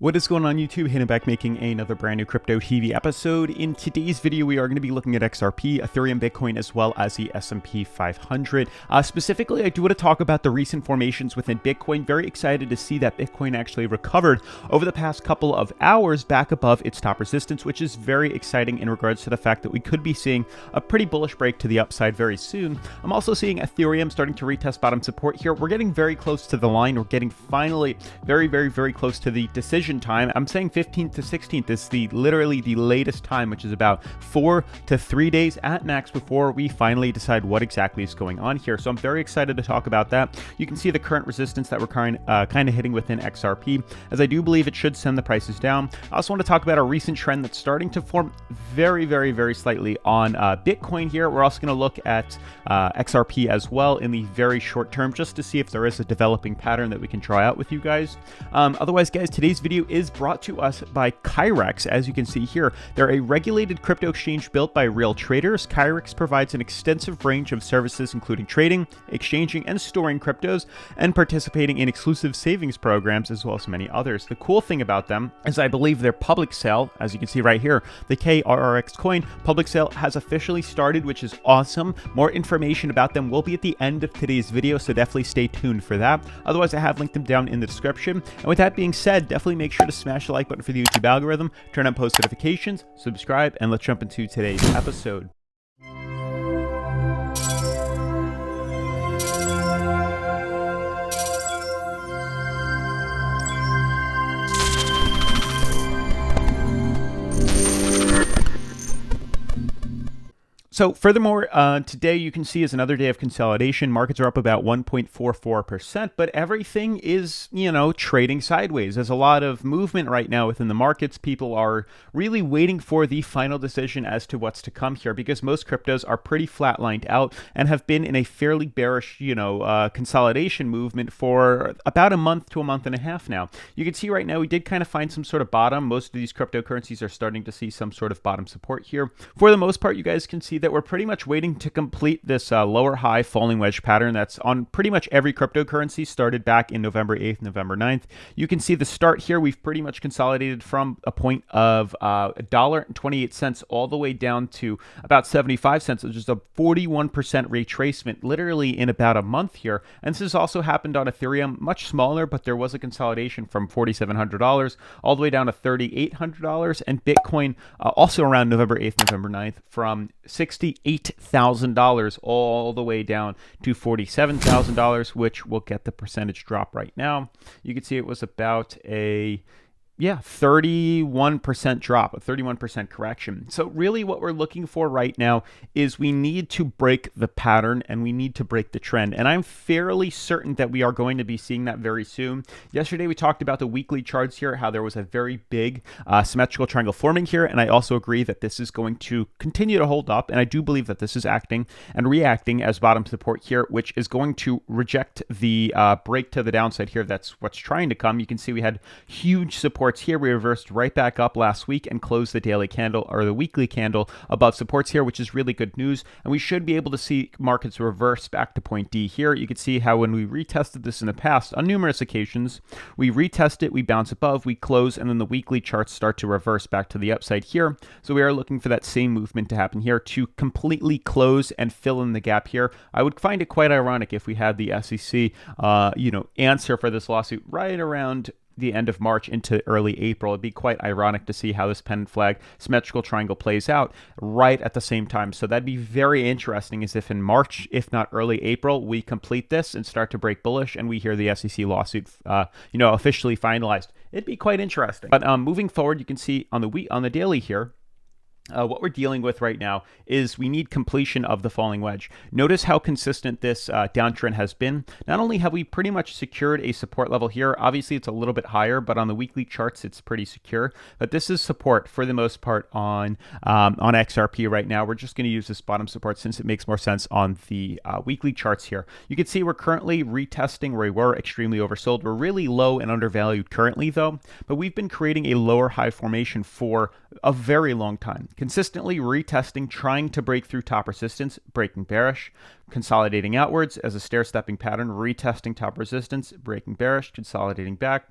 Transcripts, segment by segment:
What is going on YouTube? Hidden back making another brand new Crypto TV episode. In today's video, we are going to be looking at XRP, Ethereum, Bitcoin, as well as the S&P 500. Specifically, I do want to talk about the recent formations within Bitcoin. Very excited to see that Bitcoin actually recovered over the past couple of hours back above its top resistance, which is very exciting in regards to the fact that we could be seeing a pretty bullish break to the upside very soon. I'm also seeing Ethereum starting to retest bottom support here. We're getting very close to the line. We're getting finally very close to the decision time. I'm saying 15th to 16th is literally the latest time, which is about 4 to 3 days at max before we finally decide what exactly is going on here. So I'm very excited to talk about that. You can see the current resistance that we're kind of hitting within XRP, as I do believe it should send the prices down. I also want to talk about a recent trend that's starting to form very slightly on Bitcoin here. We're also going to look at XRP as well in the very short term, just to see if there is a developing pattern that we can try out with you guys. Otherwise, guys, today's video is brought to us by Kyrex. As you can see here, they're a regulated crypto exchange built by real traders. Kyrex provides an extensive range of services, including trading, exchanging, and storing cryptos, and participating in exclusive savings programs, as well as many others. The cool thing about them is I believe their public sale, as you can see right here, the KRRX coin public sale has officially started, which is awesome. More information about them will be at the end of today's video, so definitely stay tuned for that. Otherwise, I have linked them down in the description. And with that being said, definitely make sure to smash the like button for the YouTube algorithm, turn on post notifications, subscribe, and let's jump into today's episode. So furthermore, today you can see is another day of consolidation. Markets are up about 1.44%, but everything is, trading sideways. There's a lot of movement right now within the markets. People are really waiting for the final decision as to what's to come here, because most cryptos are pretty flatlined out and have been in a fairly bearish, consolidation movement for about a month to a month and a half now. You can see right now we did kind of find some sort of bottom. Most of these cryptocurrencies are starting to see some sort of bottom support here. For the most part, you guys can see that we're pretty much waiting to complete this lower high falling wedge pattern that's on pretty much every cryptocurrency, started back in November 8th, November 9th. You can see the start here. We've pretty much consolidated from a point of $1.28 all the way down to about 75 cents, which is a 41% retracement literally in about a month here. And this has also happened on Ethereum, much smaller, but there was a consolidation from $4,700 all the way down to $3,800, and Bitcoin also around November 8th, November 9th from $68,000 all the way down to $47,000, which will get the percentage drop right now. You can see it was about a 31% drop, a 31% correction. So really what we're looking for right now is we need to break the pattern and we need to break the trend. And I'm fairly certain that we are going to be seeing that very soon. Yesterday, we talked about the weekly charts here, how there was a very big symmetrical triangle forming here. And I also agree that this is going to continue to hold up. And I do believe that this is acting and reacting as bottom support here, which is going to reject the break to the downside here. That's what's trying to come. You can see we had huge supports here. We reversed right back up last week and closed the daily candle or the weekly candle above supports here, which is really good news. And we should be able to see markets reverse back to point D here. You can see how when we retested this in the past on numerous occasions, we retest it, we bounce above, we close, and then the weekly charts start to reverse back to the upside here. So we are looking for that same movement to happen here to completely close and fill in the gap here. I would find it quite ironic if we had the SEC, answer for this lawsuit right around the end of March into early April. It'd be quite ironic to see how this pennant flag symmetrical triangle plays out right at the same time. So that'd be very interesting, as if in March, if not early April, we complete this and start to break bullish and we hear the SEC lawsuit, officially finalized. It'd be quite interesting. But moving forward, you can see on the daily here, what we're dealing with right now is we need completion of the falling wedge. Notice how consistent this downtrend has been. Not only have we pretty much secured a support level here, obviously it's a little bit higher, but on the weekly charts it's pretty secure. But this is support for the most part on XRP right now. We're just going to use this bottom support since it makes more sense on the weekly charts here. You can see we're currently retesting where we were extremely oversold. We're really low and undervalued currently though, but we've been creating a lower high formation for a very long time. Consistently retesting, trying to break through top resistance, breaking bearish, consolidating outwards as a stair-stepping pattern, retesting top resistance, breaking bearish, consolidating back,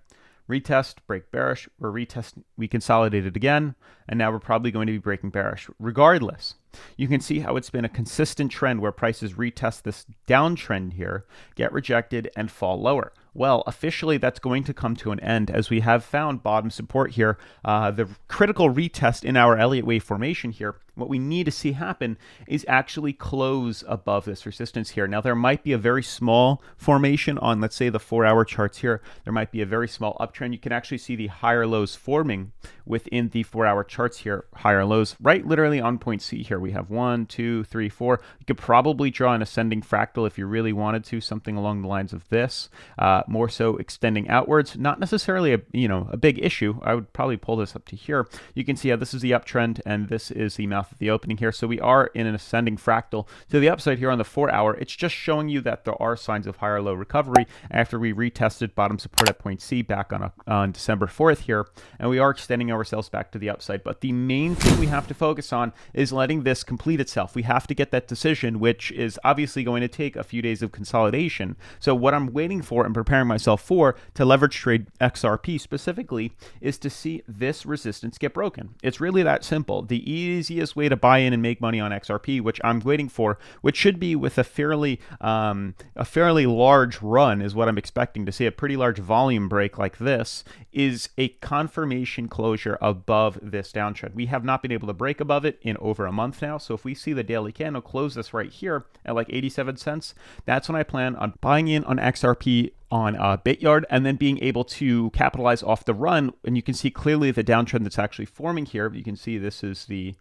retest, break bearish, or retest, we consolidated again, and now we're probably going to be breaking bearish. Regardless, you can see how it's been a consistent trend where prices retest this downtrend here, get rejected, and fall lower. Well, officially, that's going to come to an end as we have found bottom support here. The critical retest in our Elliott wave formation here, what we need to see happen is actually close above this resistance here. Now, there might be a very small formation on, let's say, the 4-hour charts here. There might be a very small uptrend. You can actually see the higher lows forming within the 4-hour charts here, higher lows, right literally on point C here. We have 1, 2, 3, 4. You could probably draw an ascending fractal if you really wanted to, something along the lines of this, more so extending outwards. Not necessarily a big issue. I would probably pull this up to here. You can see how this is the uptrend and this is the mouth of the opening here. So we are in an ascending fractal to the upside here on the 4-hour. It's just showing you that there are signs of higher low recovery after we retested bottom support at point C back on December 4th here, and we are extending ourselves back to the upside. But the main thing we have to focus on is letting this complete itself. We have to get that decision, which is obviously going to take a few days of consolidation. So what I'm waiting for and preparing myself for to leverage trade XRP specifically is to see this resistance get broken. It's really that simple. The easiest way to buy in and make money on XRP, which I'm waiting for, which should be with a fairly large run, is what I'm expecting to see. A pretty large volume break like this is a confirmation closure above this downtrend. We have not been able to break above it in over a month now. So if we see the daily candle close this right here at like 87 cents, that's when I plan on buying in on XRP on BitYard and then being able to capitalize off the run. And you can see clearly the downtrend that's actually forming here. You can see this is the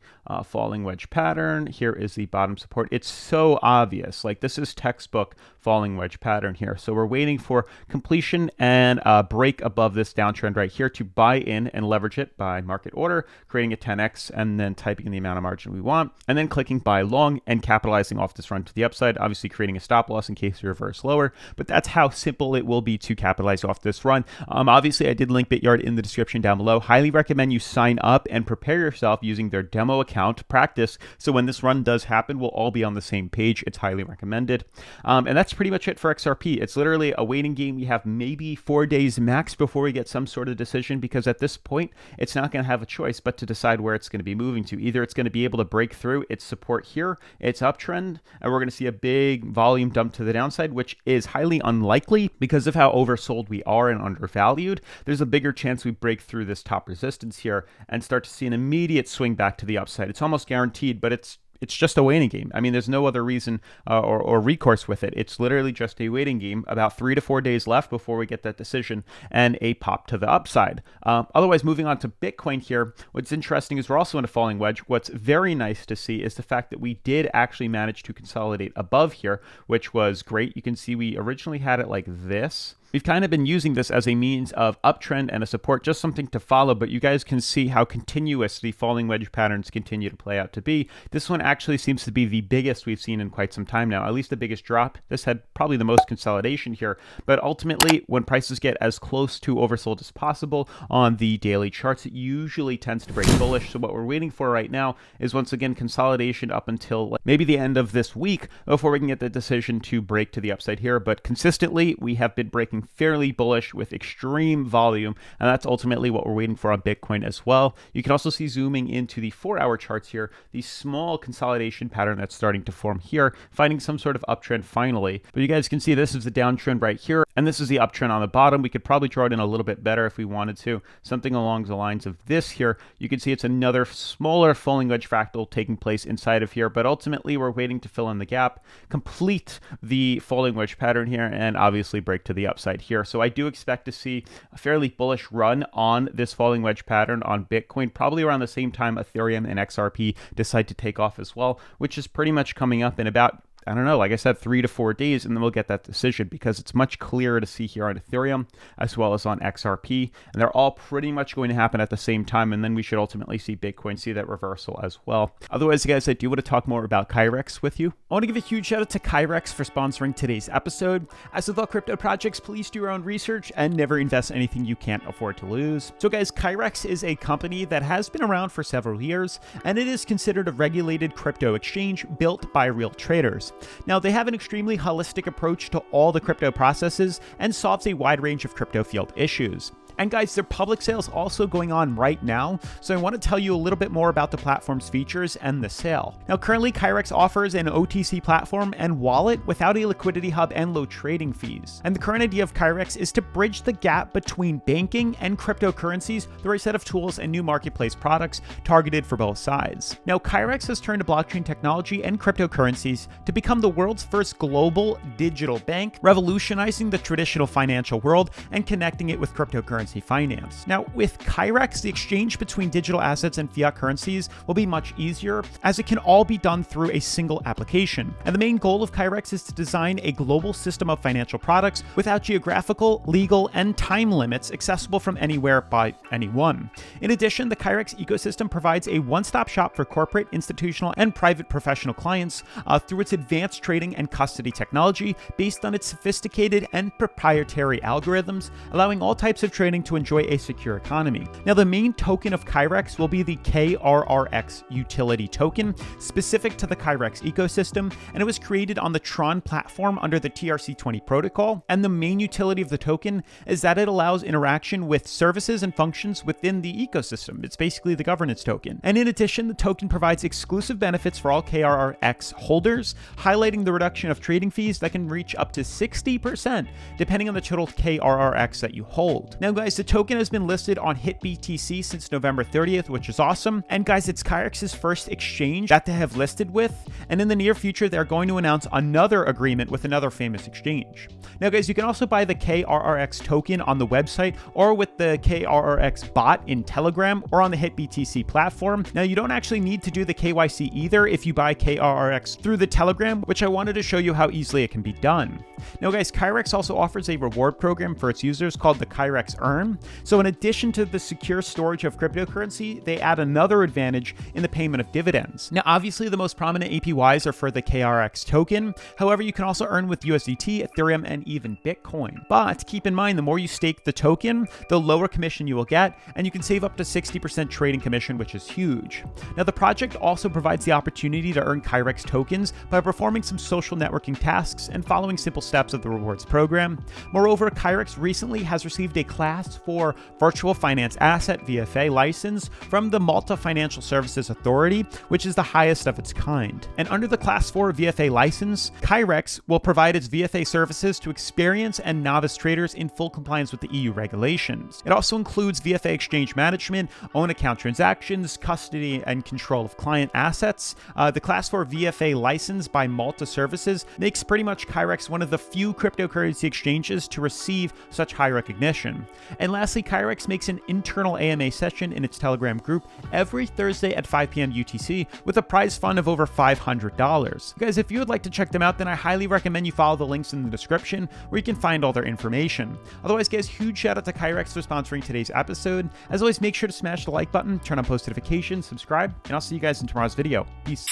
falling wedge pattern. Here is the bottom support. It's so obvious. Like, this is textbook falling wedge pattern here. So we're waiting for completion and break above this downtrend right here to buy in and leverage it by market order, creating a 10x and then typing in the amount of margin we want, and then clicking buy long and capitalizing off this run to the upside, obviously creating a stop loss in case we reverse lower. But that's how simple it will be to capitalize off this run. Obviously, I did link BitYard in the description down below. Highly recommend you sign up and prepare yourself using their demo account, practice. So when this run does happen, we'll all be on the same page. It's highly recommended. And that's pretty much it for XRP. It's literally a waiting game. We have maybe 4 days max before we get some sort of decision, because at this point, it's not going to have a choice but to decide where it's going to be moving to. Either it's going to be able to break through its support here, its uptrend, and we're going to see a big volume dump to the downside, which is highly unlikely because of how oversold we are and undervalued. There's a bigger chance we break through this top resistance here and start to see an immediate swing back to the upside. It's almost guaranteed, but it's just a waiting game. I mean, there's no other reason or recourse with it. It's literally just a waiting game. About 3 to 4 days left before we get that decision and a pop to the upside. Otherwise, moving on to Bitcoin here, what's interesting is we're also in a falling wedge. What's very nice to see is the fact that we did actually manage to consolidate above here, which was great. You can see we originally had it like this. We've kind of been using this as a means of uptrend and a support, just something to follow, but you guys can see how continuous the falling wedge patterns continue to play out to be. This one actually seems to be the biggest we've seen in quite some time now, at least the biggest drop. This had probably the most consolidation here, but ultimately, when prices get as close to oversold as possible on the daily charts, it usually tends to break bullish. So what we're waiting for right now is, once again, consolidation up until maybe the end of this week before we can get the decision to break to the upside here. But consistently, we have been breaking fairly bullish with extreme volume, and that's ultimately what we're waiting for on Bitcoin as well. You can also see, zooming into the 4-hour charts here, the small consolidation pattern that's starting to form here, finding some sort of uptrend finally. But you guys can see this is the downtrend right here, and this is the uptrend on the bottom. We could probably draw it in a little bit better if we wanted to, something along the lines of this here. You can see it's another smaller falling wedge fractal taking place inside of here, but ultimately we're waiting to fill in the gap, complete the falling wedge pattern here, and obviously break to the upside here. So I do expect to see a fairly bullish run on this falling wedge pattern on Bitcoin, probably around the same time Ethereum and XRP decide to take off as well, which is pretty much coming up in about, I don't know, like I said, 3 to 4 days, and then we'll get that decision, because it's much clearer to see here on Ethereum as well as on XRP, and they're all pretty much going to happen at the same time, and then we should ultimately see Bitcoin see that reversal as well. Otherwise, guys, I do want to talk more about Kyrex with you. I want to give a huge shout out to Kyrex for sponsoring today's episode. As with all crypto projects, please do your own research and never invest anything you can't afford to lose. So guys, Kyrex is a company that has been around for several years, and it is considered a regulated crypto exchange built by real traders. Now, they have an extremely holistic approach to all the crypto processes and solves a wide range of crypto field issues. And guys, their public sale is also going on right now, so I want to tell you a little bit more about the platform's features and the sale. Now, currently Kyrex offers an OTC platform and wallet without a liquidity hub and low trading fees. And the current idea of Kyrex is to bridge the gap between banking and cryptocurrencies through a set of tools and new marketplace products targeted for both sides. Now, Kyrex has turned to blockchain technology and cryptocurrencies to become the world's first global digital bank, revolutionizing the traditional financial world and connecting it with cryptocurrency finance. Now, with Kyrex, the exchange between digital assets and fiat currencies will be much easier, as it can all be done through a single application. And the main goal of Kyrex is to design a global system of financial products without geographical, legal, and time limits, accessible from anywhere by anyone. In addition, the Kyrex ecosystem provides a one-stop shop for corporate, institutional, and private professional clients through its advanced trading and custody technology based on its sophisticated and proprietary algorithms, allowing all types of trading to enjoy a secure economy. Now, the main token of Kyrex will be the KRRX utility token, specific to the Kyrex ecosystem, and it was created on the Tron platform under the TRC20 protocol. And the main utility of the token is that it allows interaction with services and functions within the ecosystem. It's basically the governance token. And in addition, the token provides exclusive benefits for all KRRX holders, highlighting the reduction of trading fees that can reach up to 60% depending on the total KRRX that you hold. Now guys, the token has been listed on HitBTC since November 30th, which is awesome. And guys, it's Kyrex's first exchange that they have listed with, and in the near future they're going to announce another agreement with another famous exchange. Now guys, you can also buy the KRRX token on the website or with the KRRX bot in Telegram or on the HitBTC platform. Now, you don't actually need to do the KYC either if you buy KRRX through the Telegram, which I wanted to show you how easily it can be done. Now guys, Kyrex also offers a reward program for its users called the Kyrex Earn. So in addition to the secure storage of cryptocurrency, they add another advantage in the payment of dividends. Now obviously the most prominent APYs are for the KRX token. However, you can also earn with USDT, Ethereum, and even Bitcoin. But keep in mind, the more you stake the token, the lower commission you will get, and you can save up to 60% trading commission, which is huge. Now the project also provides the opportunity to earn Kyrex tokens by performing some social networking tasks and following simple steps of the rewards program. Moreover, Kyrex recently has received a Class 4 Virtual Finance Asset VFA license from the Malta Financial Services Authority, which is the highest of its kind. And under the Class 4 VFA license, Kyrex will provide its VFA services to experienced and novice traders in full compliance with the EU regulations. It also includes VFA exchange management, own account transactions, custody and control of client assets. The Class 4 VFA license by Malta Services makes pretty much Kyrex one of the few cryptocurrency exchanges to receive such high recognition. And lastly, Kyrex makes an internal AMA session in its Telegram group every Thursday at 5 p.m. UTC with a prize fund of over $500. Guys, if you would like to check them out, then I highly recommend you follow the links in the description where you can find all their information. Otherwise, guys, huge shout out to Kyrex for sponsoring today's episode. As always, make sure to smash the like button, turn on post notifications, subscribe, and I'll see you guys in tomorrow's video. Peace.